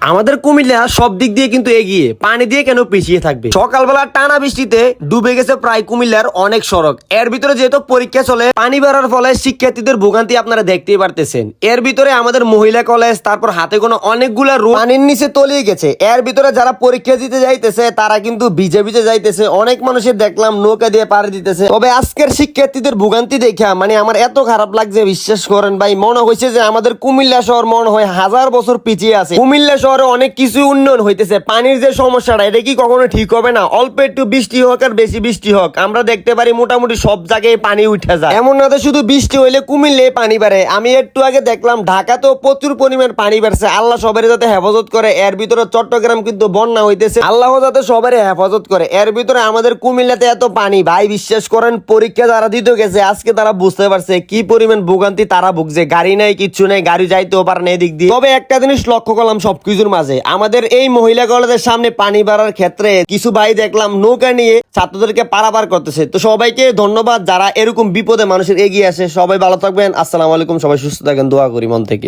আমাদের কুমিল্লা সব দিক দিয়ে কিন্তু এগিয়ে, পানি দিয়ে কেন পিছিয়ে থাকবে? সকালবেলা টানা বৃষ্টিতে ডুবে গেছে প্রায় কুমিল্লার অনেক সড়ক। এর ভিতরে যেহেতু পরীক্ষা চলে, পানি বাড়ার ফলে শিক্ষার্থীদের ভোগান্তি আপনারা দেখতেই পারতেছেন। এর ভিতরে আমাদের মহিলা কলেজ, তারপর হাতে কোনো অনেকগুলা রোড পানির নিচে তলিয়ে গেছে। এর ভিতরে যারা পরীক্ষা দিতে যাইতেছে তারা কিন্তু ভিজে ভিজে যাইতেছে। অনেক মানুষের দেখলাম নৌকা দিয়ে পাড়ি দিতেছে। তবে আজকের শিক্ষার্থীদের ভোগান্তি দেখা মানে আমার এত খারাপ লাগছে, বিশ্বাস করেন ভাই। মনে হয়েছে যে আমাদের কুমিল্লা শহর মনে হয় 1000 বছর পিছিয়ে আছে। কুমিল্লা শহরে অনেক কিছু উন্নয়ন হইতেছে, পানির যে সমস্যাটা এটা কি কখনো ঠিক হবে না? অল্প একটু বৃষ্টি হোক আর বেশি বৃষ্টি হোক, আমরা দেখতে পারি মোটামুটি সব জায়গায় পানি উঠে যায়। এমন না যে শুধু বৃষ্টি হইলে কুমিল্লে পানি বাড়ে। আমি একটু আগে দেখলাম ঢাকাতেও প্রচুর পরিমাণ পানি বাড়ছে। আল্লাহ সবারই যাতে হেফাজত করে। এর ভিতরে চট্টগ্রাম কিন্তু বন্যা হইতেছে, আল্লাহ যাতে সবারই হেফাজত করে। এর ভিতরে আমাদের কুমিল্লাতে এত পানি ভাই, বিশ্বাস করেন পরীক্ষা যারা দিতে গেছে আজকে তারা বুঝতে পারছে কি পরিমাণ ভোগান্তি তারা ভুগছে। গাড়ি নাই, কিচ্ছু নাই, গাড়ি যাইতেও পারে না এদিক দিয়ে। তবে একটা জিনিস লক্ষ্য করলাম সবকিছুর মাঝে, আমাদের এই মহিলা কলেজের সামনে পানি বাড়ার ক্ষেত্রে কিছু ভাই দেখলাম নৌকা নিয়ে ছাত্রদেরকে পারাপার করতেছে। তো সবাইকে ধন্যবাদ যারা এরকম বিপদে মানুষের এগিয়ে আসে। সবাই ভালো থাকবেন, আসসালামু আলাইকুম, সবাই সুস্থ থাকেন, দোয়া করি মন থেকে।